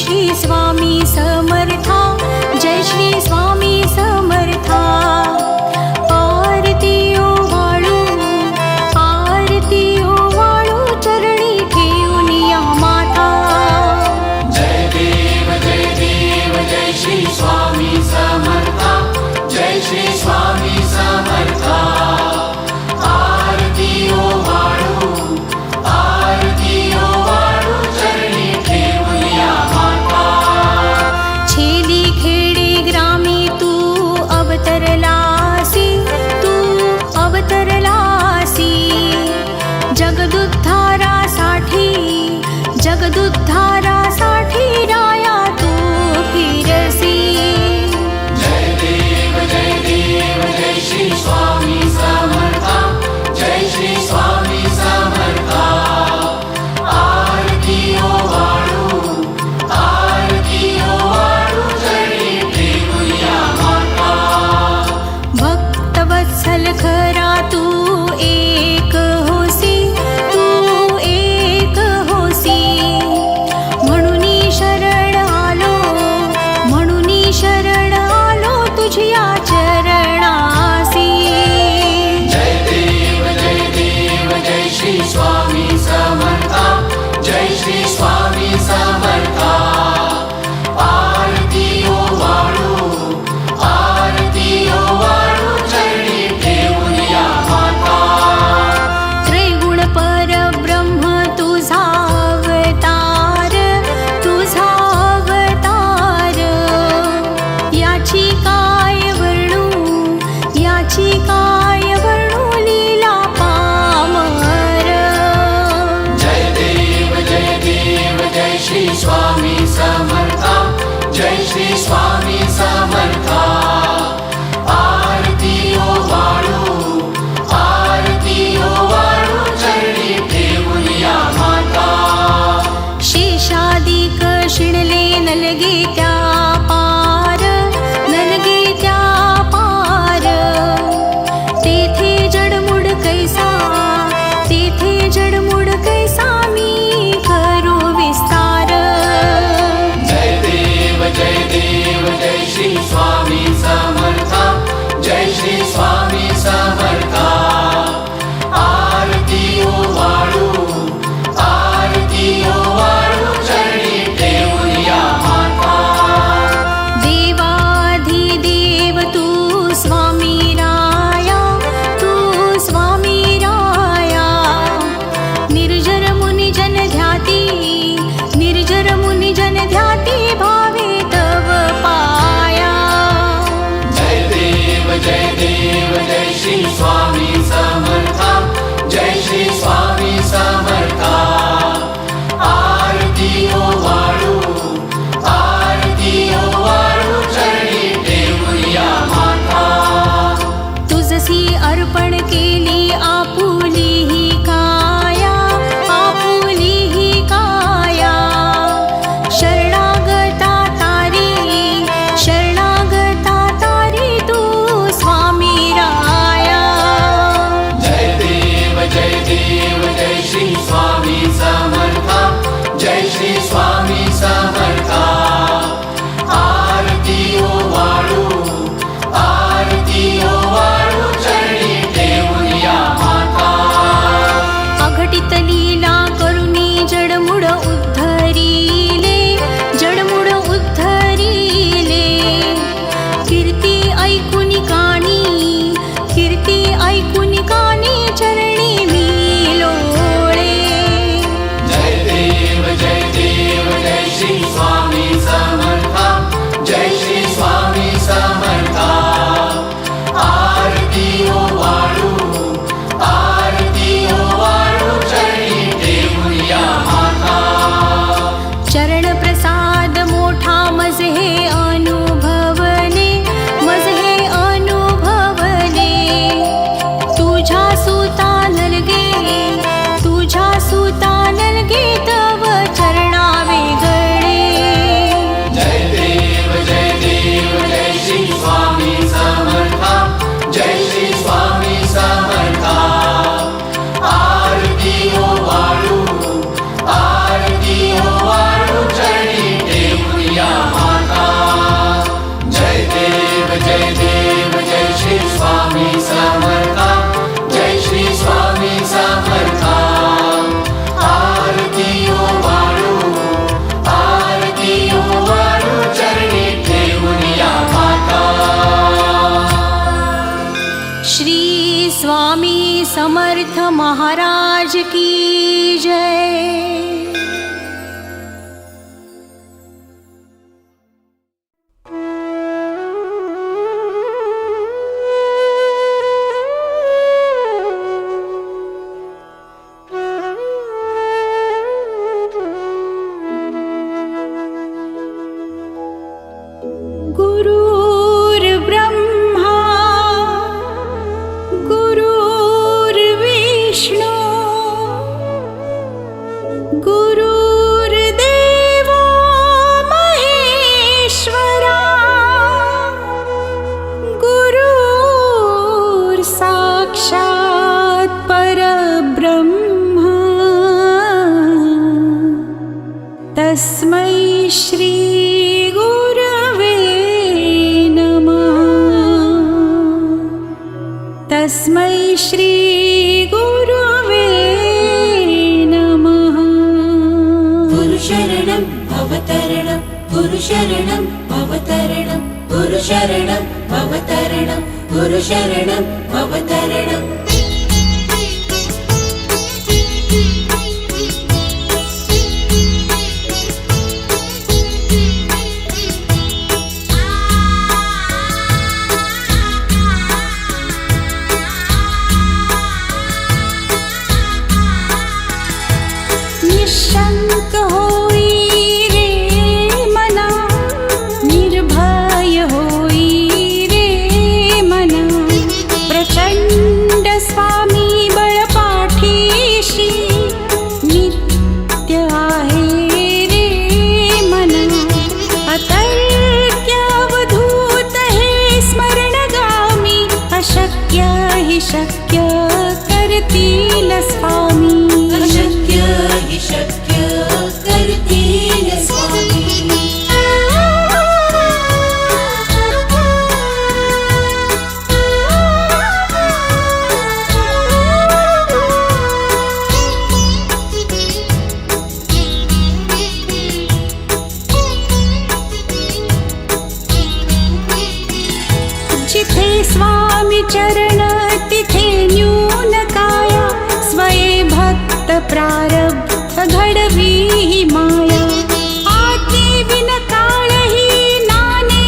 श्री स्वामी समर्था, जय श्री स्वामी समर्था। आरती ओवाळू, आरती ओवाळू, चरणी ठेवून या माथा। जय देव जय श्री स्वामी समर्था, जय श्री स्वामी समर्था। आरती ओवाळू, आरती ओवाळू, चरणी ठेवून या माता। छेली खेडे ग्रामी तू अवतरलासी, तू अवतरलासी। जगदुद्धारासाठी, जगदुद्धारासाठी राया तू फिरसी। जय देव जय श्री स्वामी समर्था, जय श्री स्वामी समर्था। आरती ओवाळू, आरती ओवाळू, चरणी ठेवून या माता। भक्तवत्सल खरा तू एक होसी, तू एक होसी। म्हणून शरण आलो, म्हणून शरण आलो तुझ्या चरणासी। जय देव जय श्री स्वामी समर्था, जय श्री स्वामी समर्था। आरती ओवाळू, आरती ओवाळू, चरणी ठेवून या माता। त्रैगुण परब्रह्म तुझा अवतार, तुझा अवतार। याची काय वर्णू, याची काय वर्णू लीला पामर। जय देव जय श्री स्वामी समर्था, जय श्री स्वामी समर्था। आरती ओवाळू, आरती ओवाळू, चरणी ठेवून या माता। शेषादिक शिणले नलगे त्या पार, नलगे त्या पार। तेथे जडमुड कैसा, तेथे जडमुड कैसा मी करू विस्तार। जय देव जय श्री स्वामी समर्था, जय श्री स्वामी समर्था। आरती ओवाळू, आरती ओवाळू, चरणी ठेवून या माता। देवाधिदेव तू स्वामी राया, तू स्वामी राया। निर्जर मुनी जन ध्याती, निर्जर मुनी जन ध्याती भावे तव पाया। जय देव जय श्री स्वामी समर्था, जय श्री स्वामी समर्था। आरती ओवाळू, आरती ओवाळू, चरणी ठेवून या माता। तुझसी अर्पण केली आपुली ही काया, आपुली ही काया। शरणागता तारी, शरणागता तारी तू स्वामी राया। जय देव जय श्री स्वामी समर्था, जय श्री स्वामी समर्था। आरती ओवाळू, आरती ओवाळू, चरणी ठेवून या माता। श्री स्वामी समर्थ महाराज की जय। तस्मै श्री गुरवे नमः। तस्मै श्री गुरवे नमः। गुरुशरणं भवतरणं गुरुशरणं भवतरणं गुरुशरणं भवतरणं गुरुशरणं भवतरणम्। निशंक होई रे मना, निर्भय होई रे मना। प्रचंड स्वामी बळपाठीशी नित्य आहे रे मना। अतर्क्य अवधूत हे स्मरणगामी, अशक्य हि शक्य करतील स्वामी। शक्य करतील स्वामी। जिथे स्वामी चरण तिथे न्यून काया, स्वये भक्त प्रारब्ध घडवी ही माया। आती बिन काळ ही नाने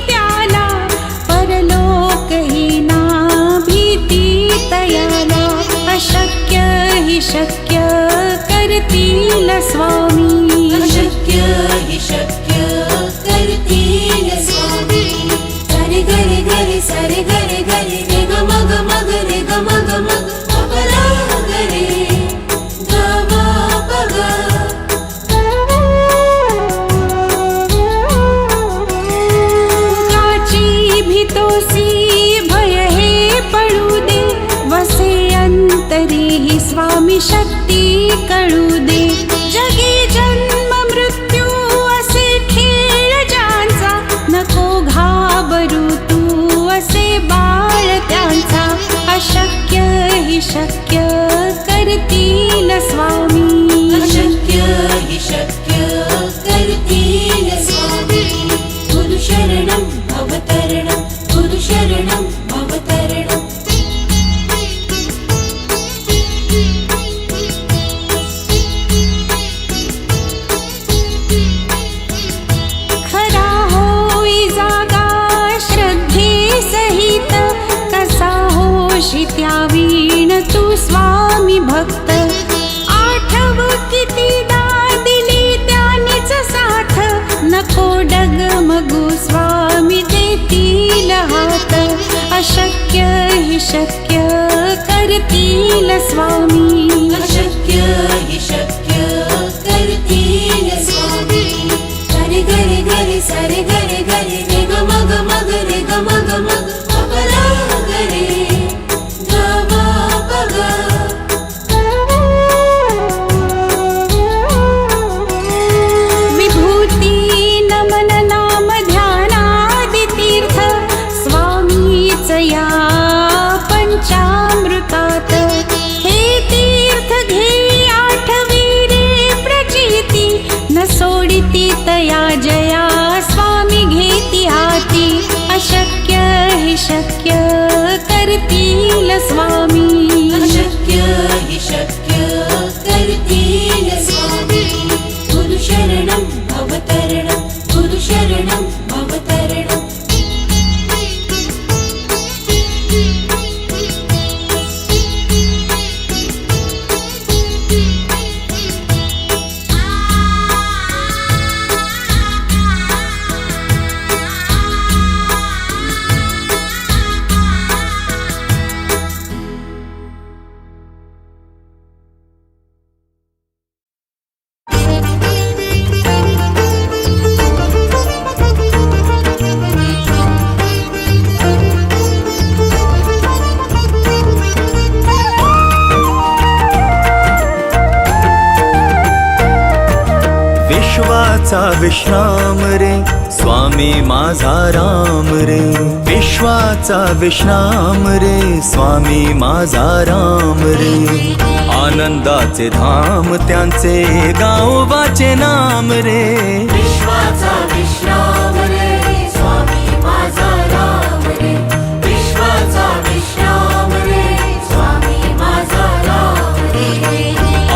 त्याला, परलोक ही ना भीती तयाला। अशक्य हि शक्य करतील स्वामी। अशक्य हि शक्य करतील स्वामी। सरे गरे गरे सरे गरे गरे रे ग मग मग रे ग मग मग अपरा गरे काची भीतोसी भय हे पडू दे, वसे अंतरी ही स्वामी शक्ती कळू दे। जगी जन्म मृत्यू असे खेळ ज्यांचा, नको घाबरू तू असे बाळ त्यांचा। अशक्य हि शक्य करतील स्वामी। अशक्य हि शक्य करतील स्वामी। गुरुशरणं भवतरणं गुरुशरणं भवतरणम्। खरा होई जागा श्रद्धे सहित, कसा होशी त्यावीण तू स्वामी भक्त। आठव कितीदा दिली त्यानीच साथ, नको डगमगू स्वामी देतील हात। अशक्य हि शक्य करतील स्वामी। अशक्य हि शक्य करतील स्वामी। सरे गरे गरे सरे गरे गरे रे ग मग मग रे ग मग मग अपरा गरे ग म प ग। विभूती नमन नाम ध्यानादि तीर्थ, स्वामीच या पंचामृतात। हे तीर्थ घे आठवी रे प्रचिती, न सोडिती तया जया स्वामी घेती हाती। विश्वाचा विश्राम रे स्वामी माझा राम रे विश्वाचा विश्राम रे स्वामी माझा राम रे आनंदाचे धाम त्यांचे गावोबाचे नाम रे विश्वाचा विश्राम रे स्वामी माझा राम रे विश्वाचा विश्राम रे स्वामी माझा राम रे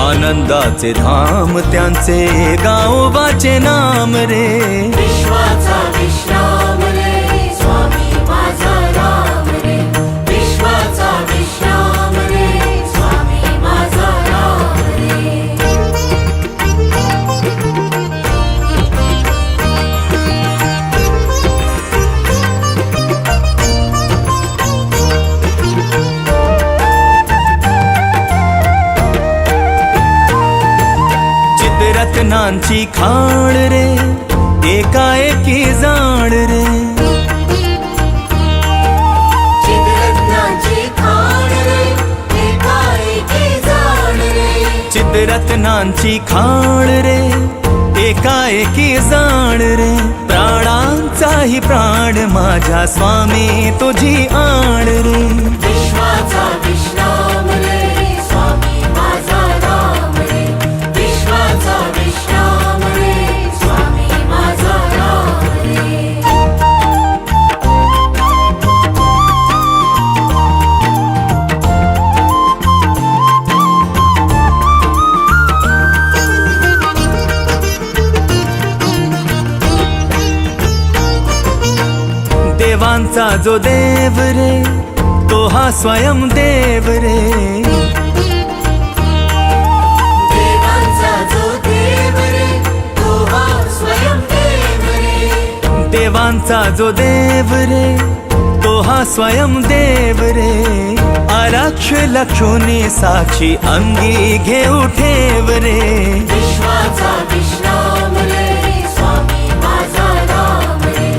आनंदाचे धाम त्यांचे गावोबाचे नाम रे विश्वाचा विश्राम रे स्वामी माझा राम रे विश्वाचा विश्राम रे स्वामी माझा राम रे चितरत्नांची खाण रे एकाएकी जाण रे चित्ररत्नाची खाण रे एकाएकी जाण रे चितरत्नांची खाण रे एकाएकी जाण रे प्राणांचाही प्राण माझ्या स्वामी तुझी आण रे विश्वाचा विश्राम रे स्वामी माझा राम रे विश्वाचा विश्राम रे स्वामी माझा राम रे देवांचा जो देव रे तो हा स्वयं देव रे देवांचा जो देव रे तो हा स्वयं देव रे देवांचा जो देव रे तो हा स्वयं देव रे आरक्ष लक्षोनी साक्षी अंगी घेऊ ठेव रे विश्वाचा विश्राम रे स्वामी माझा राम रे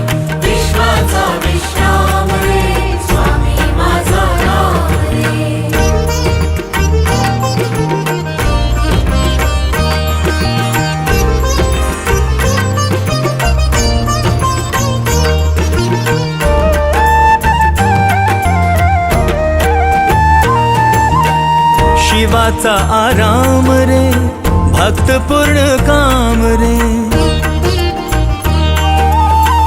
विश्वाचा विश्राम रे स्वामी माझा राम रे शिवाचा आराम रे भक्त पूर्ण काम रे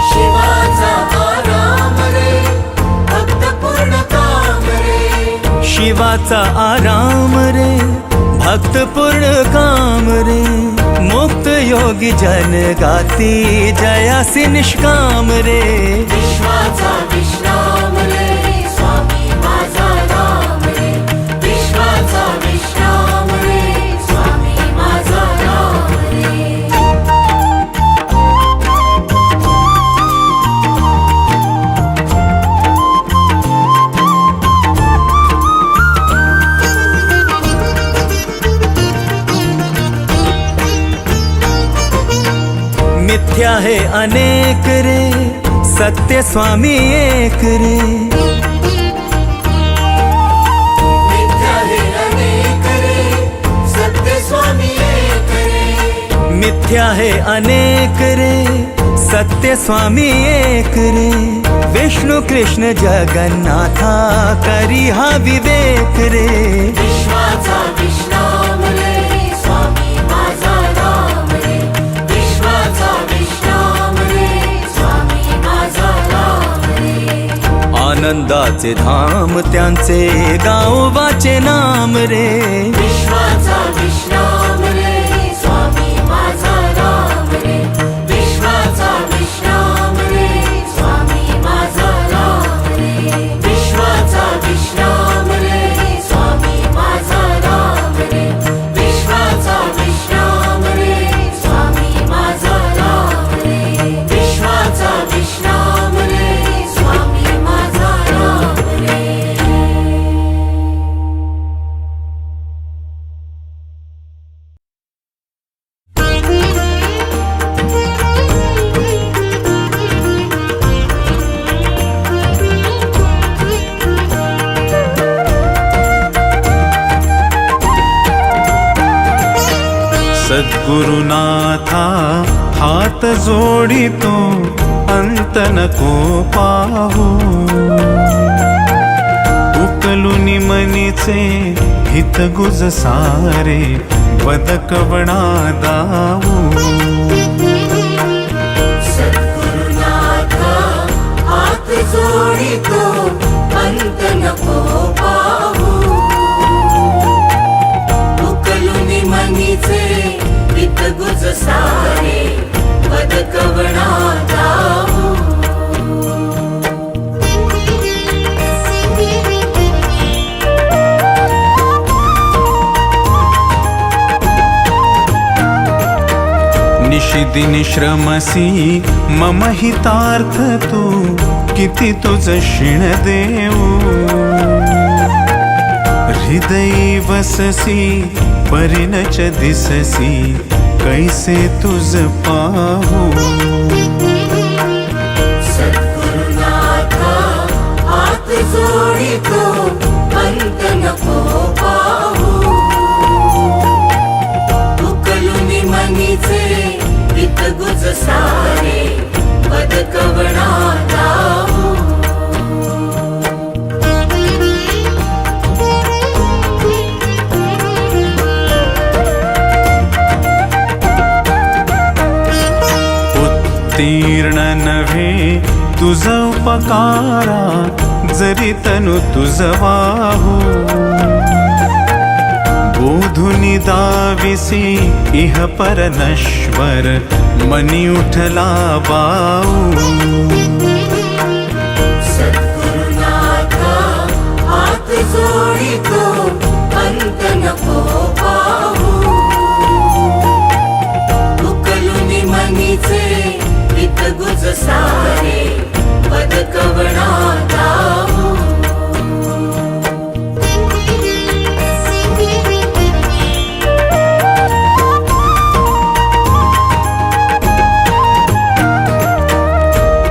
शिवाचा आराम रे भक्त पूर्ण काम रे शिवाचा आराम रे भक्त पूर्ण काम रे मुक्त योगी जन गाती जयासी निष्काम रे विश्वाचा विश्राम रे स्वामी माझा राम रे विश्वाचा विश्राम रे स्वामी माझा राम रे मिथ्या है अनेक रे सत्य स्वामी एक रे मिथ्या हे अनेक रे सत्य स्वामी एक रे मिथ्या है अनेक रे सत्य स्वामी एक रे विष्णु कृष्ण जगन्नाथा करी हा विवेक रे विश्वाचा विश्राम रे स्वामी माझा राम रे विश्वाचा विश्राम रे स्वामी माझा राम रे आनंदाचे धाम त्यांचे गावोबाचे नाम रे विश्वाचा विश्राम रे स्वामी माझा राम रे विश्वाचा विश्राम रे स्वामी माझा राम रे विश्वाचा विश्राम रे स्वामी माझा राम रे विश्वाचा विश्राम रे स्वामी माझा राम रे विश्वाचा विश्राम रे स्वामी माझा राम रे सद्गुरुनाथा हात जोडितो अंत नको पाहू उकलुनी मनीचे हित गुज सारे बदकवणा दाऊ सद्गुरुनाथा हात जोडितो अंत नको पाहू उकलुनी मनीचे हित गुज सारे बदकवणा दाऊ निशिदिनी श्रमसी मम हितार्थ तू किती तुझ शिण देऊ हृदयी वससी परिणच दिससी कैसे तुझ पाहू सद्गुरुनाथा हात जोडितो अंत नको पाहू उकलुनी मनीचे हित गुज सारे बदकवणा दाऊ उत्तीर्ण नव्हे तुझ उपकारा जरी तनु तुझ वाहू बोधुनी दाविसी इह पर नश्वर मनी उठला बाऊ सद्गुरुनाथा हात जोडितो अंत नको पाहू उकलुनी मनीचे हित गुज सारे बदकवणा दाऊ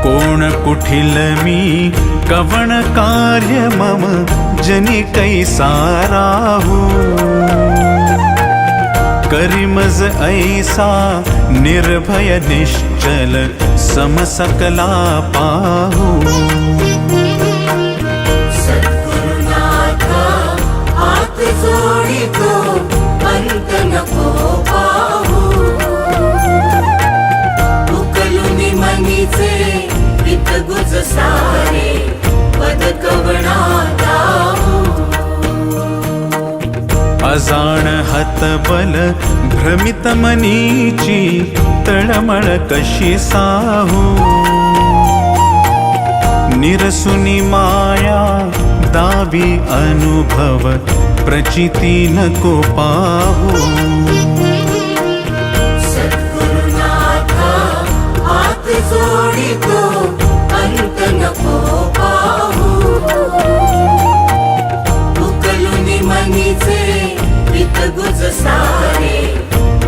कोण कुठिल मी कवण कार्य मम जनी कैसा राहू करिमज ऐसा निर्भय निश्चल समसकला पाहू सद्गुरुनाथा हात जोडितो अंत नको पाहू उकलुनी मनीचे हित गुज सारे बदकवणा दाऊ अजाण हतबल भ्रमित मनीची तळमळ कशी साहू निरसुनी माया दावी अनुभव प्रचिती नको पाहू सद्गुरुनाथा हात जोडितो अंत नको पाहू उकलुनी मनीचे हित गुज सारे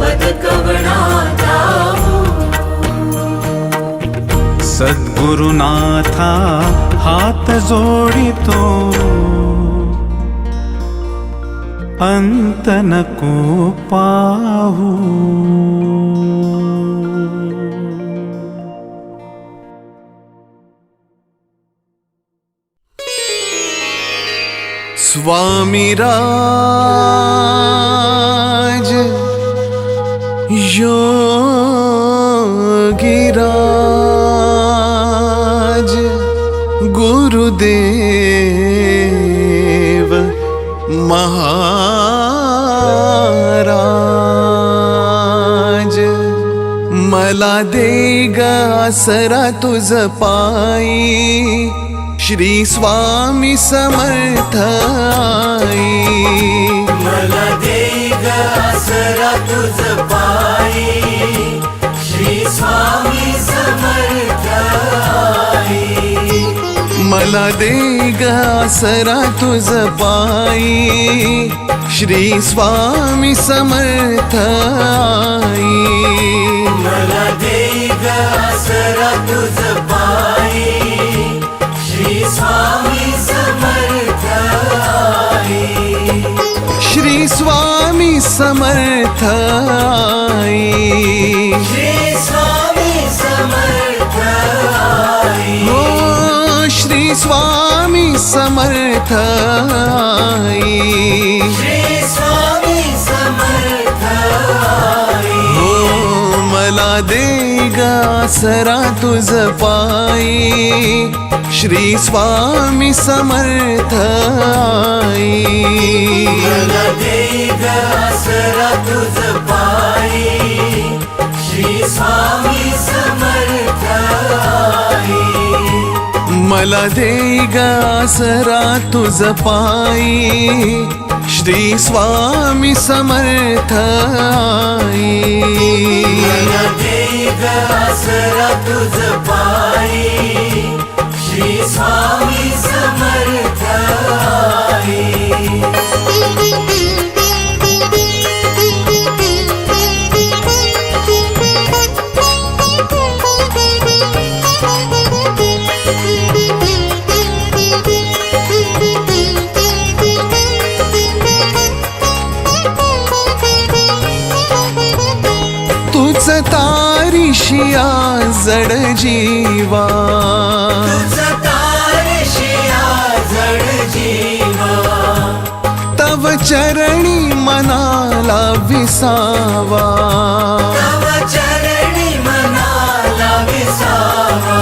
बदकवणा दाऊ सद्गुरुनाथा हात जोडितो अंत नको पाहू स्वामीराज योगिराज गुरुदेव महाराज मला दे ग आसरा तुझ पायी श्री स्वामी समर्थ आई मला दे ग आसरा तुझ पायी श्री स्वामी समर्थ आई मला दे ग आसरा तुझ पायी श्री स्वामी समर्थ आई मला दे ग आसरा तुझ पायी श्री स्वामी समर्थ आई श्री स्वामी स्वामी समर्थ आई, श्री स्वामी समर्थ आई, हो श्री स्वामी समर्थ आई, श्री स्वामी समर्थ आई, हो मला दे ग आसरा तुझ पायी, श्री स्वामी समर्थ आई, मला दे ग आसरा तुझ पायी, श्री स्वामी समर्थ आई, मला दे ग आसरा तुझ पायी, श्री स्वामी समर्थ आई, मला दे ग आसरा तुझ पायी, श्री स्वामी समर्थ आई. तुझ तारीशिया जड जीवा, तुझ तारशिया जड जीवा, तव चरणी मनाला विसावा, तव चरणी मनाला विसावा,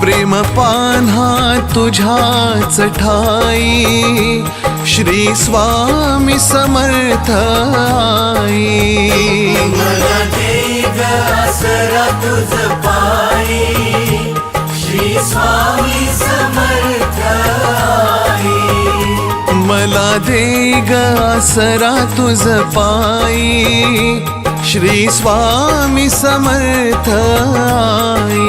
प्रेम पान्हा तुझ्याच ठाई, श्री स्वामी समर्थ आई, मला दे ग आसरा तुझ पायी, श्री स्वामी समर्थ आई, मला दे ग आसरा तुझ पायी, श्री स्वामी समर्थ आई,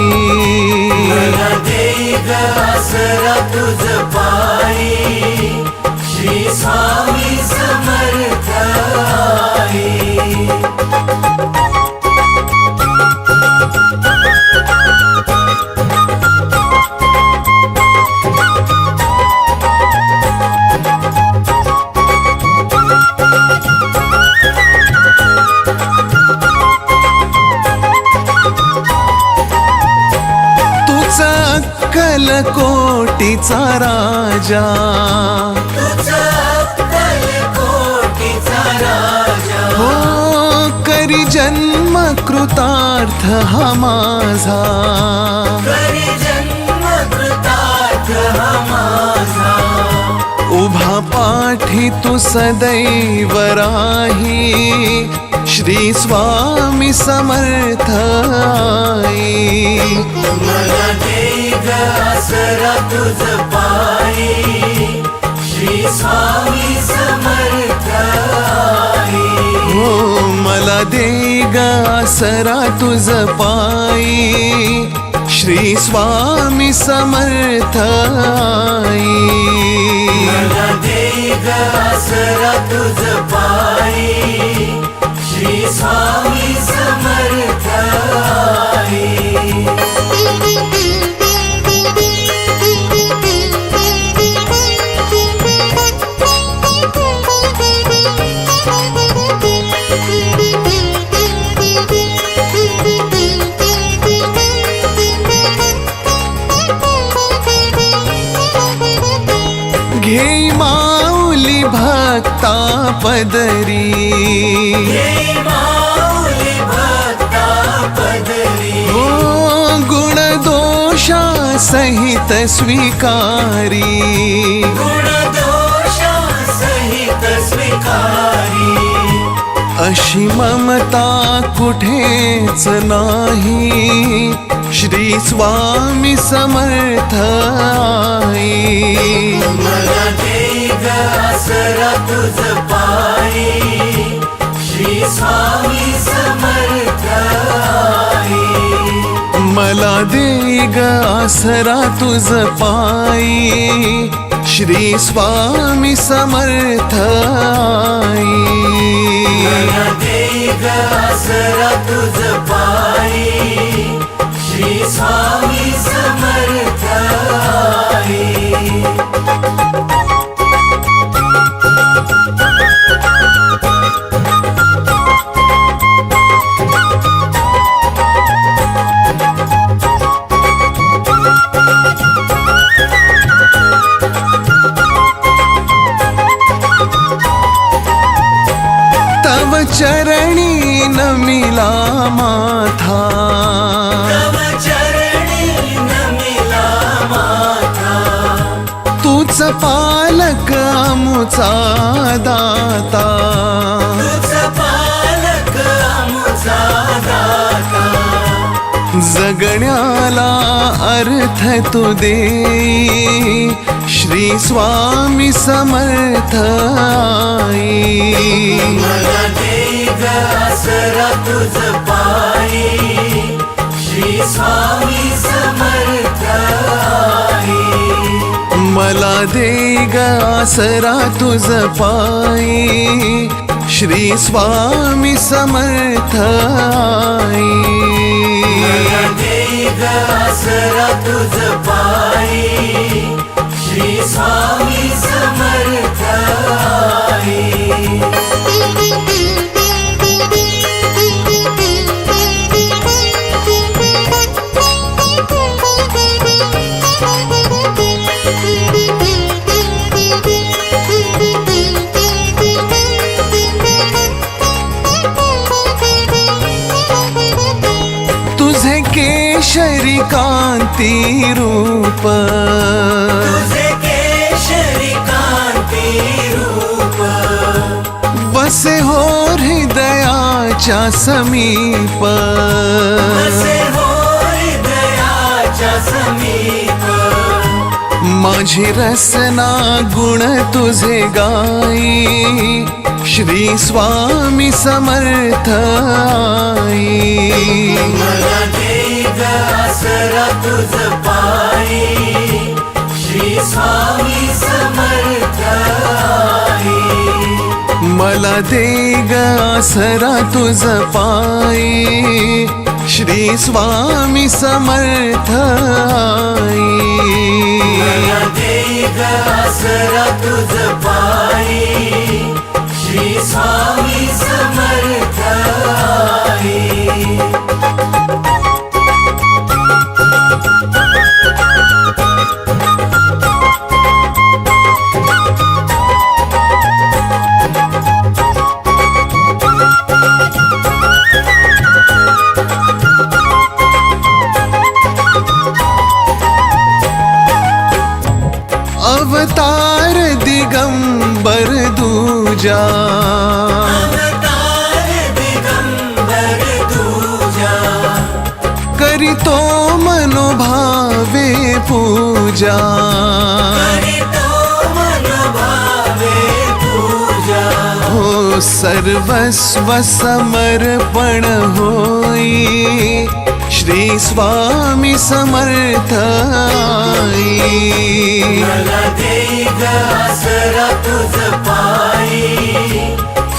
मला दे ग आसरा तुझ पायी, श्री स्वामी समर्थ आई. तुझा अक्कल कोटीचा राजा, तुझा अक्कल कोटीचा राजा, हो करी जन्म कृतार्थ हा माझा, करी जन्म कृतार्थ हा माझा, उभा पाठी तू सदैव राही, श्री स्वामी समर्थ आई, मला दे ग आसरा तुझ पायी, श्री स्वामी समर्थ आई, हो मला दे ग आसरा तुझ पायी, श्री स्वामी समर्थ आई, मला दे ग आसरा तुझ पायी, श्री स्वामी समर्थ आई. घे माऊली भक्ता पदरी, हे माऊली भक्ता पदरी, हो गुण दोषा सहित स्वीकारी, गुण दोषा सहित स्वीकारी, अशी ममता कुठेच नाही, श्री स्वामी समर्थ आई, मला दे ग आसरा तुझ पायी, श्री स्वामी समर्थ आई, मला दे ग आसरा तुझ पायी, श्री स्वामी समर्थ आई, मला दे ग आसरा तुझ पायी, श्री स्वामी समर्थ आई. तव चरणी नमिला माथा, तव चरणी नमिला माथा, तूच पालक आमुचा दाता, तुझ पालक आमुचा दाता, जगण्याला अर्थ तू दे, श्री स्वामी समर्थ आई. मला दे ग आसरा तुझ पायी, श्री स्वामी समर्थ आई. मला दे ग आसरा तुझ पायी, श्री स्वामी समर्थ आई. मला दे ग आसरा तुझ पायी, श्री स्वामी समर्थ आई. तुझे केशरी कांती रूप, तुझे केशरी कांती रूप, बसे हो हृदयाच्या समीप, असे हो हृदयाच्या समीप. माझी रसना गुण तुझे गाई, श्री स्वामी समर्थ आई. मला दे ग आसरा तुझ पायी, श्री स्वामी समर्थ आई. मला दे ग आसरा तुझ पायी, श्री स्वामी समर्थ आई. मला दे ग आसरा तुझ पायी, श्री स्वामी समर्थ आई. अवतार दिगंबर दूजा, अवतार दिगंबर तुझा, करितो मनोभावे पूजा, करितो मनोभावे पूजा. हो सर्वस्व समर्पण होई, श्री स्वामी समर्थ आई. मला दे ग आसरा तुझ पायी,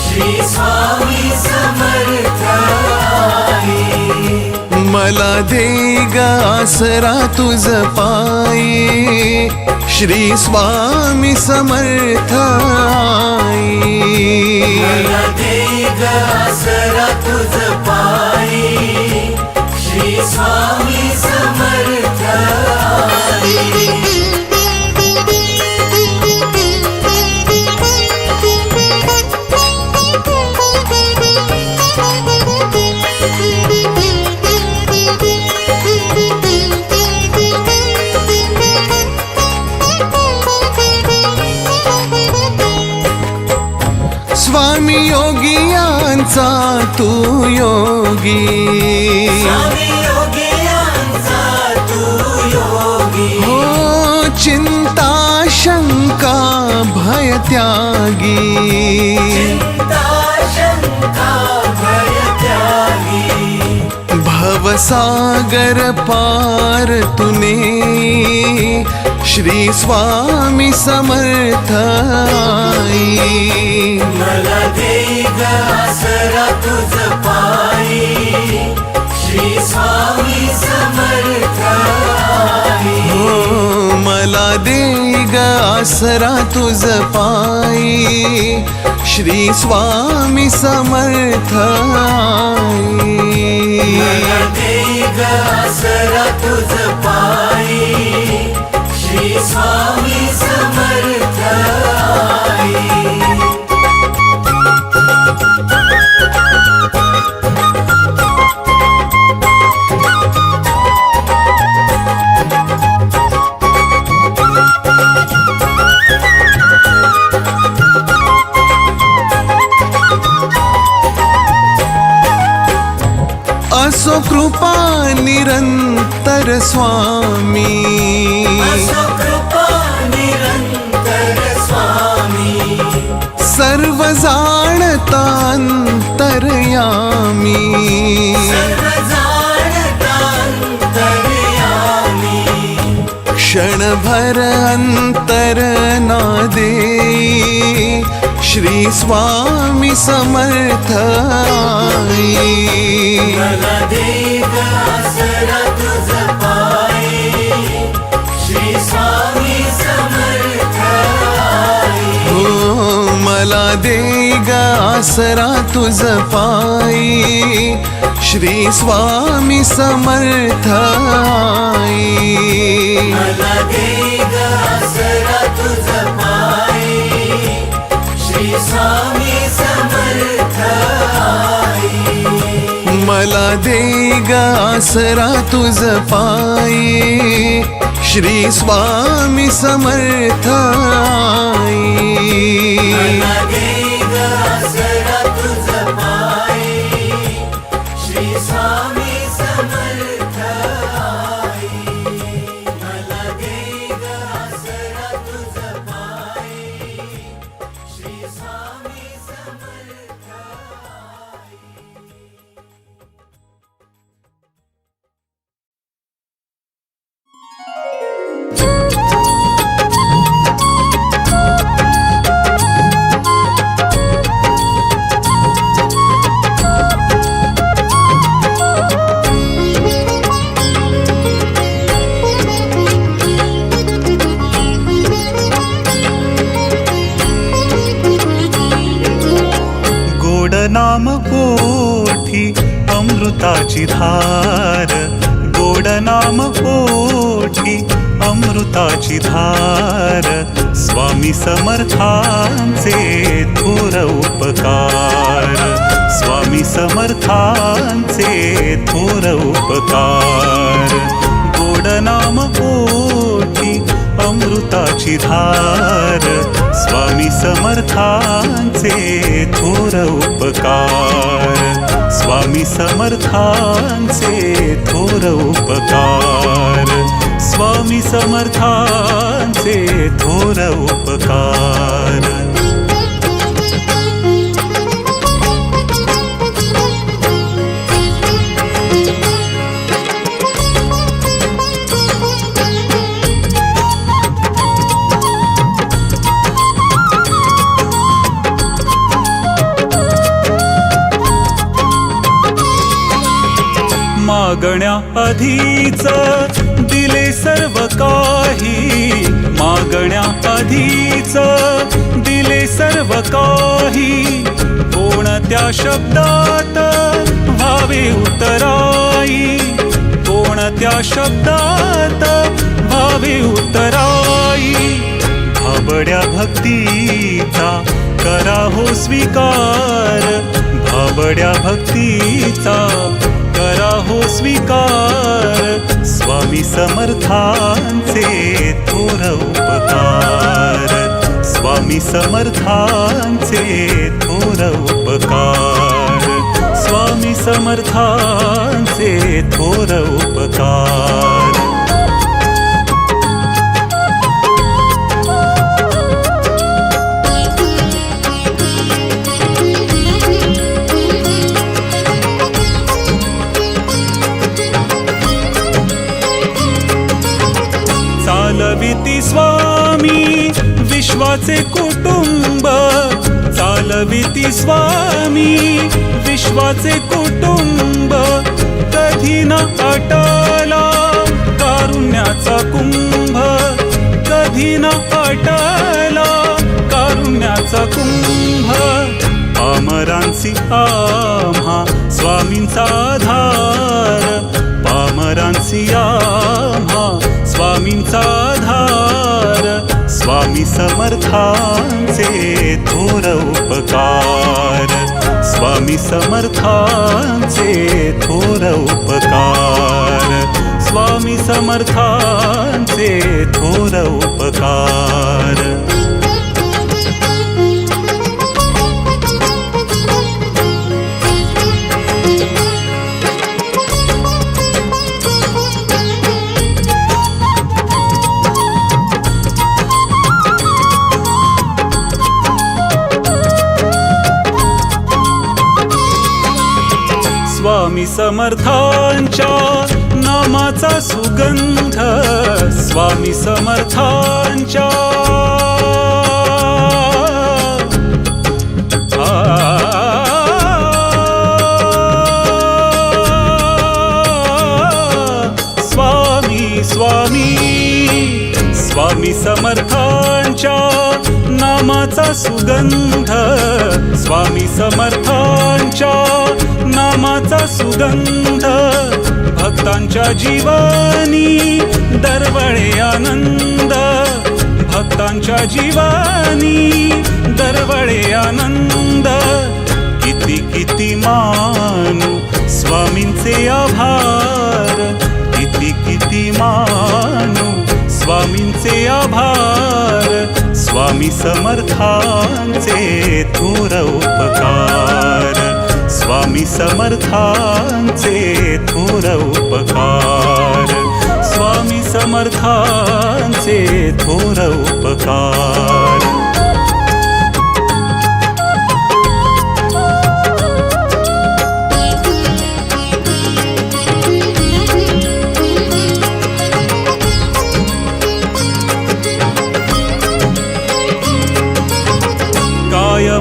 श्री स्वामी समर्थ आई. मला दे ग आसरा तुझ पायी, श्री स्वामी समर्थ आई. मला दे ग आसरा तुझ पायी, श्री स्वामी समर्थ आई. स्वामी योगियांचा तू योगी, स्वामी योगियांचा तू योगी. हो चिंता शंका भय त्यागी, चिंता शंका भय त्यागी. भवसागर पार तूने, श्री स्वामी समर्थ आई. मला दे ग आसरा तुझ पायी, श्री स्वामी समर्थ आई. हो मला दे ग आसरा तुझ पायी, श्री स्वामी समर्थ आई. मला दे ग आसरा तुझ पायी, श्री स्वामी समर्थ आई. कृपा निरंतर स्वामी, असो कृपा निरंतर स्वामी, सर्व जाणता अंतर्यामी, सर्व जाणता अंतर्यामी, क्षणभर अंतर ना देई श्री स्वामी समर्थ आई. मला दे ग आसरा तुझ पायी, श्री स्वामी समर्थ आई. हो मला दे ग आसरा तुझ पायी श्री स्वामी समर्थ आई. मला दे ग आसरा तुझ पायी, श्री स्वामी समर्थ आई. मला दे ग आसरा तुझ पायी श्री स्वामी समर्थ आई. मला दे ग आसरा तुझ पायी, श्री स्वामी समर्थ आई. मला दे ग आसरा तुझ पायी, श्री स्वामी समर्थ आई. गोड नाम ओठी अमृताची धार, गोड नाम ओठी अमृताची धार, स्वामी समर्थांचे थोर उपकार, स्वामी समर्थांचे थोर उपकार. गोड नाम ओठी अमृताची धार, स्वामी समर्थांचे थोर उपकार, स्वामी समर्थांचे थोर उपकार, स्वामी समर्थांचे थोर उपकार. मागण्या आधीच दिले सर्व काही, मागण्या आधीच दिले सर्व काही, कोणत्या शब्दात व्हावे उतराई, कोणत्या शब्दात व्हावे उतराई. भाबड्या भक्तीचा करा हो स्वीकार, भाबड्या भक्तीचा करा हो स्वीकार, स्वामी समर्थांचे थोर उपकार, स्वामी समर्थांचे थोर उपकार, स्वामी समर्थांचे थोर उपकार. चालविती स्वामी विश्वाचे कुटुंब, चालविती स्वामी विश्वाचे कुटुंब, कधी न आटला कारुण्याचा कुंभ, कधी न आटला कारुण्याचा कुंभ. पामरांसी आम्हा स्वामींचा आधार, पामरांसी आम्हा स्वामींचा आधार, स्वामी समर्थांचे थोर उपकार, स्वामी समर्थांचे थोर उपकार, स्वामी समर्थांचे थोर उपकार. स्वामी समर्थांच्या नामाचा सुगंध स्वामी समर्थांच्या स्वामी समर्थांच्या नामाचा सुगंध स्वामी समर्थांच्या नामाचा सुगंध भक्तांच्या जीवनी दरवळे आनंद भक्तांच्या जीवनी दरवळे आनंद किती किती मानू स्वामींचे आभार किती किती मानू स्वामींचे आभार स्वामी समर्थांचे थोर उपकार स्वामी समर्थांचे थोर उपकार स्वामी समर्थांचे थोर उपकार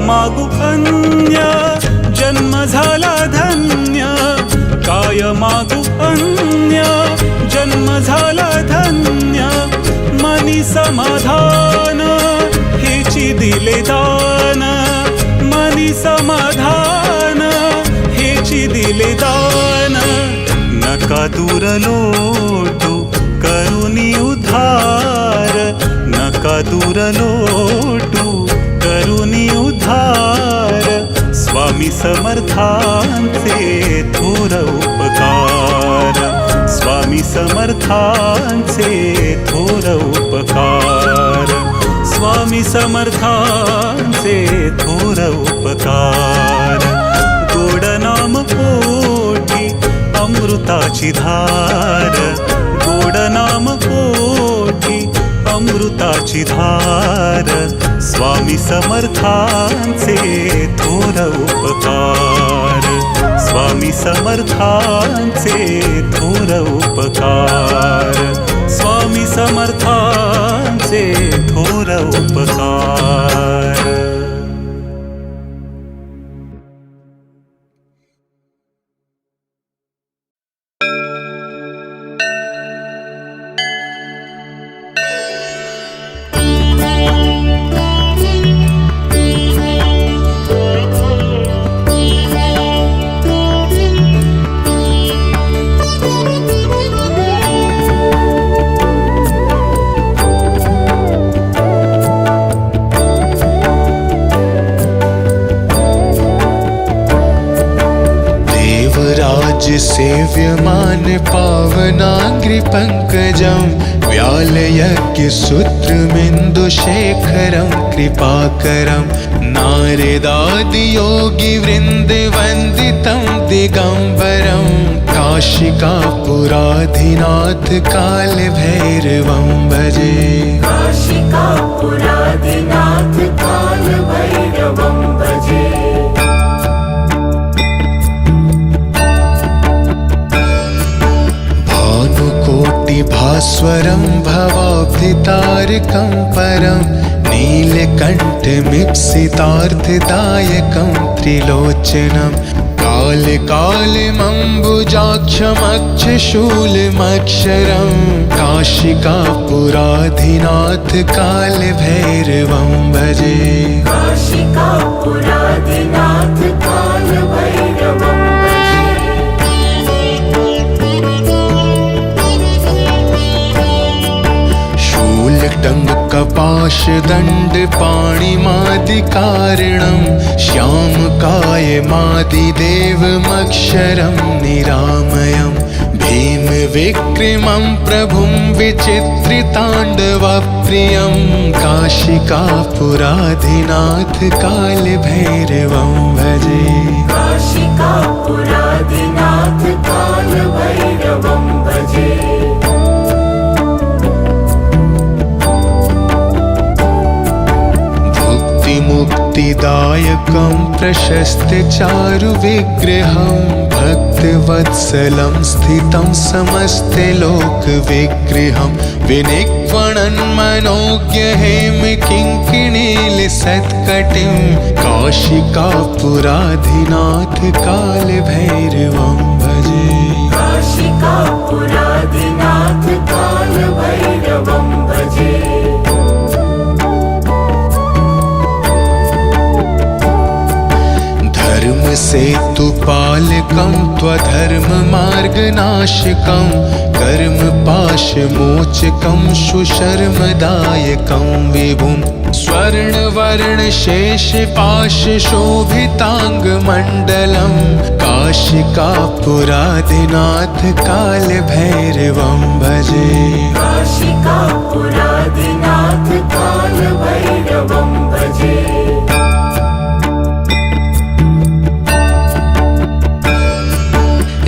मागू अन्य जन्म झाला धन्य काय मागू अन्य जन्म झाला धन्य मनी समाधान हेची दिले दान मनी समाधान हेची दिले दान नका दूर लोटू करुणी उद्धार नका दूर लोटू करुणी उद्धार स्वामी समर्थांचे थोर उपकार स्वामी समर्थांचे थोर उपकार स्वामी समर्थांचे थोर उपकार गोड नाम पोटी अमृताची धार गोड नाम पोटी अमृताची धार स्वामी समर्थांचे थोर उपकार स्वामी समर्थांचे थोर उपकार स्वामी समर्थांचे थोर उपकार सेव्यमान पावनाग्रि पंकजं व्यालयज्ञ सूत्रमिन्दुशेखरं कृपाकरं नारदादि योगी वृन्दवन्दितं दिगम्बरं काशिकापुराधिनाथ कालभैरवं भजे काशिकापुराधिनाथ कालभैरवं भजे भास्वरं भवाब्धितारकं परं नीलकण्ठमीप्सितार्थदायकं त्रिलोचनं कालकालमम्बुजाक्षमक्षशूलमक्षरं काशिकापुराधिनाथ कालभैरवं भजे काशिकापुराधिनाथ कालभैरवं टंग कपाश दंड पाणिमादिकारणं श्यामकाय मादिदेवमक्षरं निरामयं भीम विक्रमं प्रभुं विचित्रिताण्डवप्रियं काशिकापुराधिनाथ कालभैरवं भजे काशिकापुराधिनाथ कालभैरवं भजे मुक्तिदायकं प्रशस्त चारु विग्रहं भक्तवत्सलं स्थितं समस्ते लोकविग्रहं विनिक्वणन् मनोज्ञ हेमकिङ्किणीलसत्कटिं काशिकापुराधिनाथ कालभैरवं भजे। काशिकापुराधिनाथ कालभैरवं भजे। धर्मसेतुपालकं त्वधर्ममार्गनाशकं कर्मपाशमोचकं सुशर्मदायकं विभुं स्वर्णवर्णशेषपाशशोभिताङ्गमण्डलं काशिकापुराधिनाथ कालभैरवं भजे। काशिकापुराधिनाथ कालभैरवं भजे।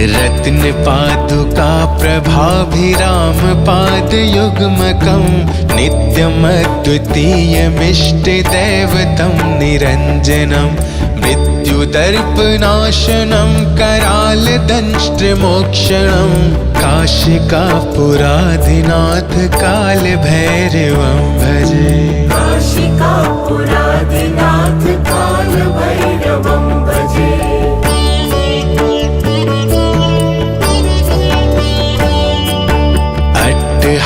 रत्नपादुका प्रभाभिराम पादयुग्मकं नित्यमद्वितीयमिष्टदैवतं निरञ्जनं मृत्युदर्पनाशनं करालदंष्ट्रमोक्षणं काशिकापुराधिनाथ कालभैरवं भजे। काशिकापुराधिनाथ कालभैरवं भजे।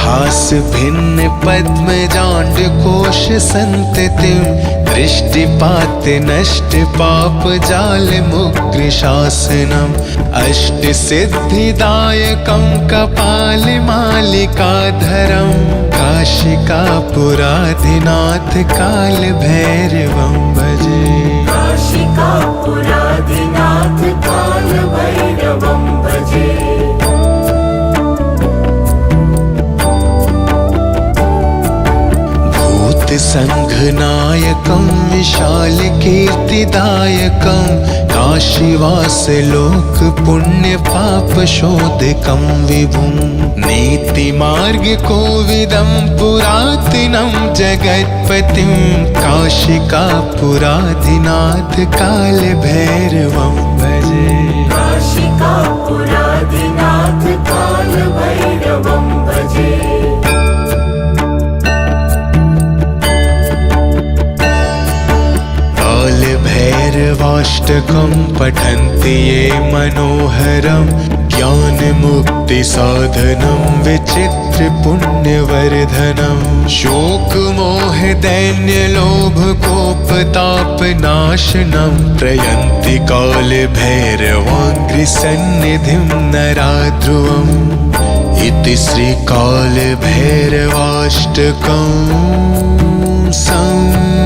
हास भिन्न पद्मजांड कोश संततिं दृष्टिपात नष्ट पाप जाल मुग्र शासनम् अष्ट सिद्धिदायकं कपाल मालिकाधरं काशिकापुराधिनाथ कालभैरवं भजे। काशिकापुराधिनाथ कालभैरवं भजे। संघनायकं विशालकीर्तिदायकं काशीवासलोक पुण्यपापशोधकं विभुं नीतिमार्गकोविदं पुरातनं जगत्पतिं काशिकापुराधिनाथ कालभैरवं भजे। काशिकापुराधिनाथ कालभैरवं भजे। कालभैरवाष्टकं पठन्ति ये मनोहरं ज्ञानमुक्तिसाधनं विचित्रपुण्यवर्धनं शोकमोहदैन्यलोभकोपतापनाशनं प्रयन्ति कालभैरवाङ्घ्रिसन्निधिं नरा ध्रुवम् इति श्रीकालभैरवाष्टकं सम्पूर्णम्।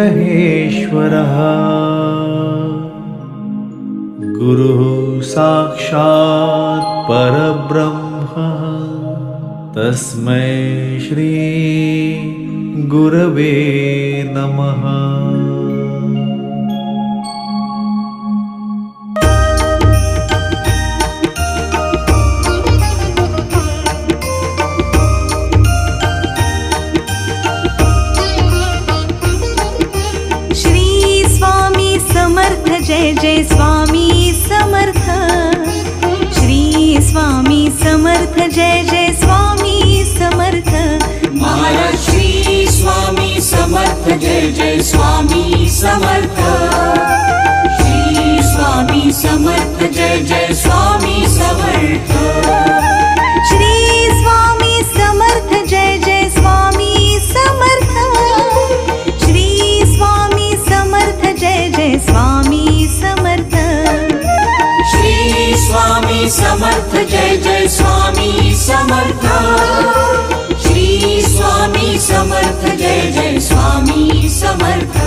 महेश्वरः गुरुः साक्षात् परब्रह्म तस्मै श्री गुरवे नमः। जय जय स्वामी समर्थ श्री स्वामी समर्थ जय जय स्वामी समर्थ महाराज श्री स्वामी समर्थ जय जय स्वामी समर्थ श्री स्वामी समर्थ जय जय स्वामी समर्थ श्री स्वामी समर्थ जय जय स्वामी समर्थ श्री स्वामी समर्थ जय जय स्वामी समर्थ श्री स्वामी समर्थ जय जय स्वामी समर्थ श्री स्वामी समर्थ जय जय स्वामी समर्थ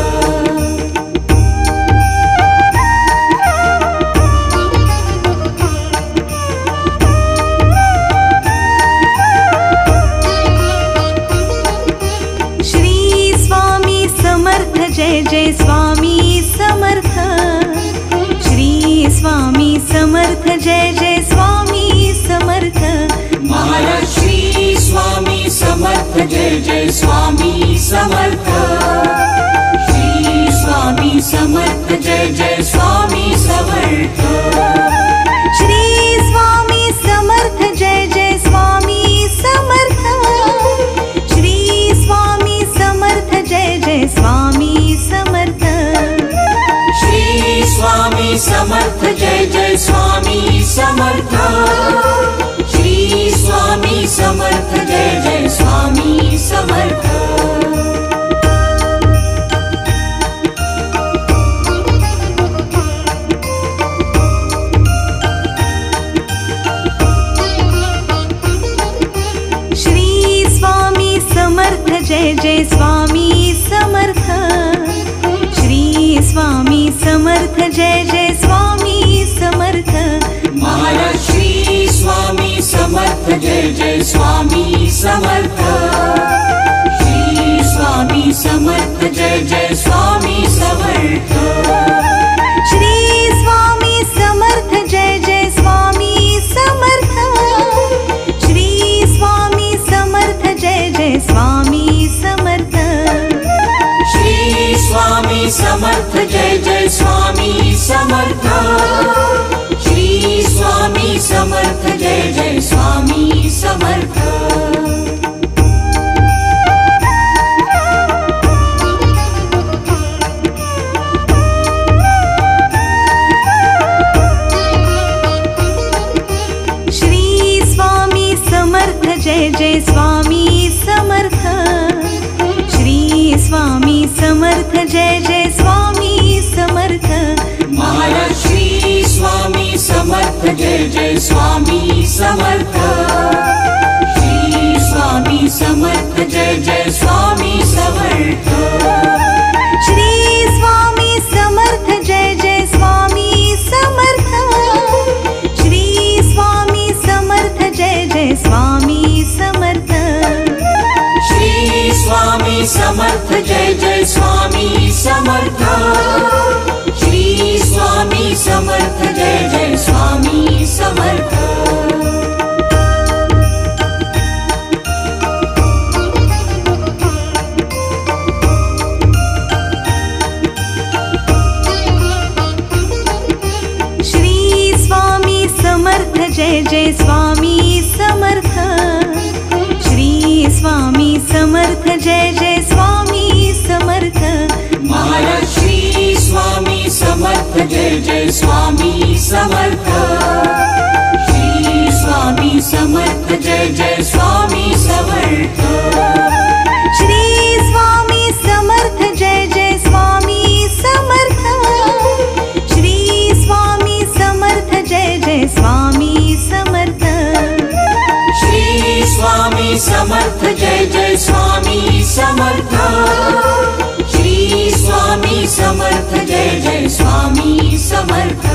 श्री स्वामी समर्थ जय जय स्वामी समर्थ श्री स्वामी समर्थ जय जय स्वामी समर्थ महाराज श्री स्वामी समर्थ जय जय स्वामी समर्थ श्री स्वामी समर्थ जय जय स्वामी समर्थ श्री स्वामी समर्थ जय जय स्वामी समर्थ श्री स्वामी समर्थ जय जय स्वामी समर्थ श्री स्वामी समर्थ जय जय स्वामी समर्थ श्री स्वामी समर्थ जय जय स्वामी समर्थ श्री स्वामी समर्थ जय जय स्वामी समर्थ श्री स्वामी समर्थ जय जय स्वामी समर्थ महाराज श्री स्वामी समर्थ जय जय स्वामी समर्थ श्री स्वामी समर्थ जय जय स्वामी समर्थ श्री स्वामी समर्थ जय जय स्वामी समर्थ श्री स्वामी समर्थ जय जय स्वामी समर्थ श्री स्वामी समर्थ जय जय स्वामी समर्थ श्री स्वामी समर्थ जय जय स्वामी समर्थ श्री स्वामी समर्थ जय जय स्वामी समर्थ श्री स्वामी समर्थ जय जय स्वामी समर्थ महाराज श्री स्वामी समर्थ जय जय स्वामी समर्थ श्री स्वामी समर्थ जय जय स्वामी समर्थ श्री स्वामी समर्थ जय जय स्वामी समर्थ श्री स्वामी समर्थ जय जय स्वामी समर्थ श्री स्वामी समर्थ जय जय स्वामी समर्थ श्री स्वामी समर्थ जय जय स्वामी समर्थ श्री स्वामी समर्थ जय जय स्वामी समर्थ श्री स्वामी समर्थ जय जय स्वामी समर्थ महाराज श्री स्वामी समर्थ जय जय स्वामी समर्थ श्री स्वामी समर्थ जय जय स्वामी समर्थ श्री स्वामी समर्थ जय जय स्वामी समर्थ श्री स्वामी समर्थ जय जय स्वामी समर्थ श्री स्वामी समर्थ जय जय स्वामी समर्थ श्री समर्थ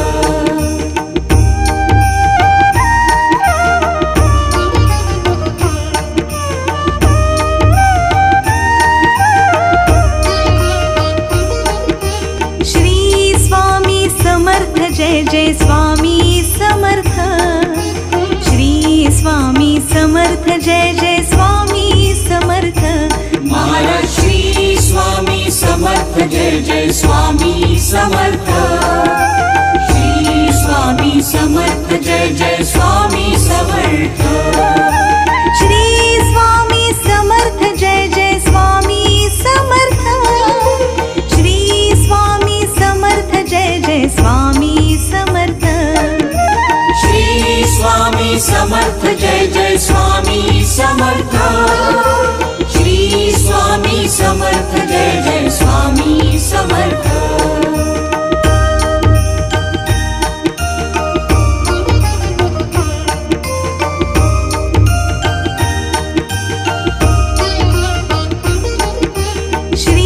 श्री स्वामी समर्थ जय जय स्वामी समर्थ श्री स्वामी समर्थ जय जय स्वामी समर्थ महाराज श्री स्वामी समर्थ जय जय स्वामी समर्थ श्री स्वामी समर्थ जय जय स्वामी समर्थ श्री स्वामी समर्थ जय जय स्वामी समर्थ श्री स्वामी समर्थ जय जय स्वामी समर्थ श्री स्वामी समर्थ जय जय स्वामी समर्थ श्री स्वामी समर्थ जय जय स्वामी समर्थ श्री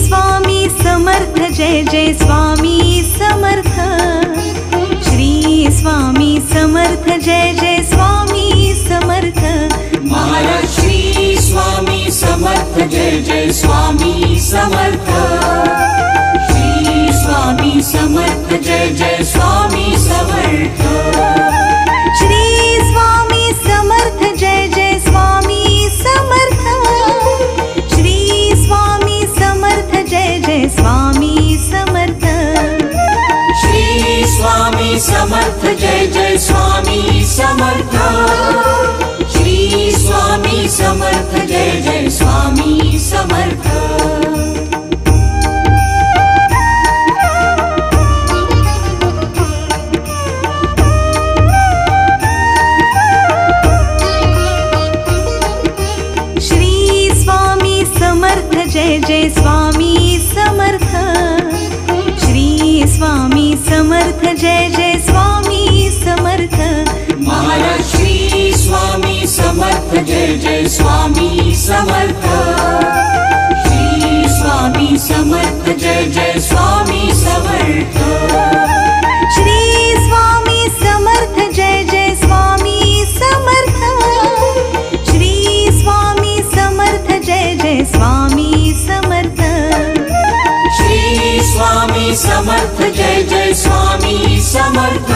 स्वामी समर्थ जय जय स्वामी समर्थ श्री स्वामी समर्थ जय जय स्वामी समर्थ महाराज श्री स्वामी समर्थ जय जय स्वामी समर्थ श्री स्वामी समर्थ जय जय स्वामी समर्थ श्री स्वामी समर्थ जय जय स्वामी समर्थ श्री स्वामी समर्थ जय जय स्वामी समर्थ श्री स्वामी समर्थ जय जय स्वामी समर्थ श्री स्वामी समर्थ जय जय स्वामी समर्थ श्री स्वामी समर्थ जय जय स्वामी समर्थ श्री स्वामी समर्थ जय जय स्वामी समर्थ महाराज श्री स्वामी समर्थ जय जय स्वामी समर्थ श्री स्वामी समर्थ जय जय स्वामी समर्थ श्री स्वामी समर्थ जय जय स्वामी समर्थ श्री स्वामी समर्थ जय जय स्वामी समर्थ श्री स्वामी समर्थ जय जय स्वामी समर्थ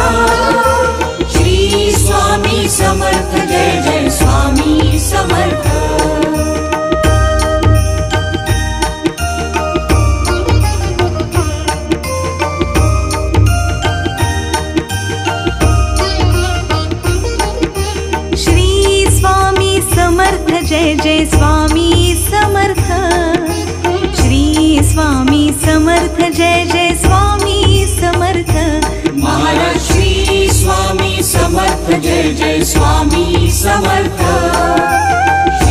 श्री स्वामी समर्थ जय जय स्वामी समर्थ श्री स्वामी समर्थ जय जय स्वामी समर्थ श्री स्वामी समर्थ जय जय स्वामी समर्थ महाराज श्री स्वामी समर्थ जय जय स्वामी समर्थ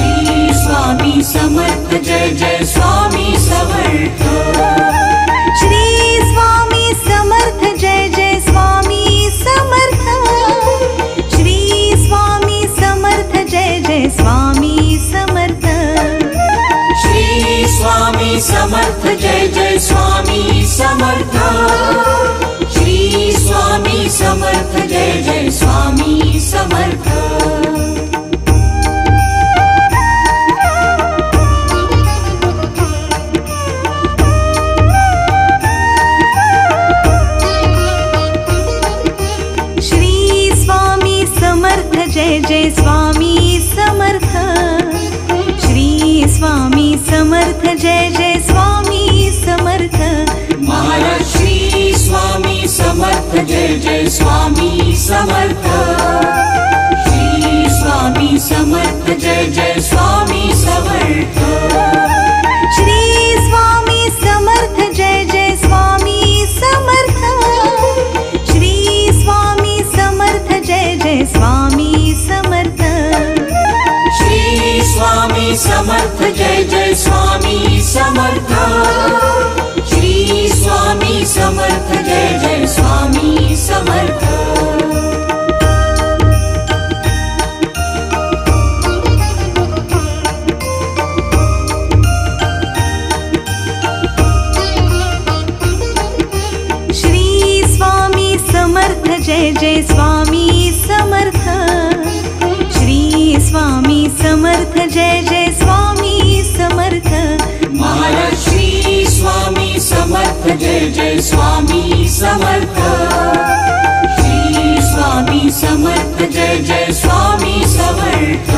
श्री स्वामी समर्थ जय जय स्वामी समर्थ श्री स्वामी समर्थ जय जय स्वामी समर्थ श्री स्वामी समर्थ जय जय स्वामी समर्थ श्री स्वामी समर्थ जय जय स्वामी समर्थ श्री स्वामी समर्थ जय जय स्वामी समर्थ श्री स्वामी समर्थ जय जय स्वामी समर्थ श्री स्वामी समर्थ जय जय स्वामी समर्थ महाराज श्री स्वामी समर्थ जय जय स्वामी समर्थ श्री स्वामी समर्थ जय जय स्वामी समर्थ श्री स्वामी समर्थ जय जय स्वामी समर्थ श्री स्वामी समर्थ जय जय स्वामी समर्थ श्री स्वामी समर्थ जय जय स्वामी समर्थ श्री स्वामी समर्थ जय जय स्वामी समर्थ जय जय स्वामी समर्थ श्री स्वामी समर्थ जय जय स्वामी समर्थ महाराज श्री स्वामी समर्थ जय जय स्वामी समर्थ श्री स्वामी समर्थ जय जय स्वामी समर्थ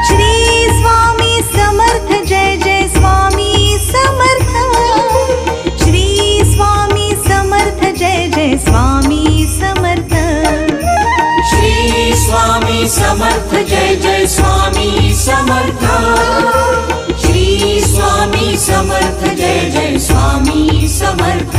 श्री स्वामी समर्थ जय जय स्वामी समर्थ श्री स्वामी समर्थ जय जय स्वामी समर्थ श्री स्वामी समर्थ जय जय स्वामी समर्थ श्री स्वामी समर्थ जय जय स्वामी समर्थ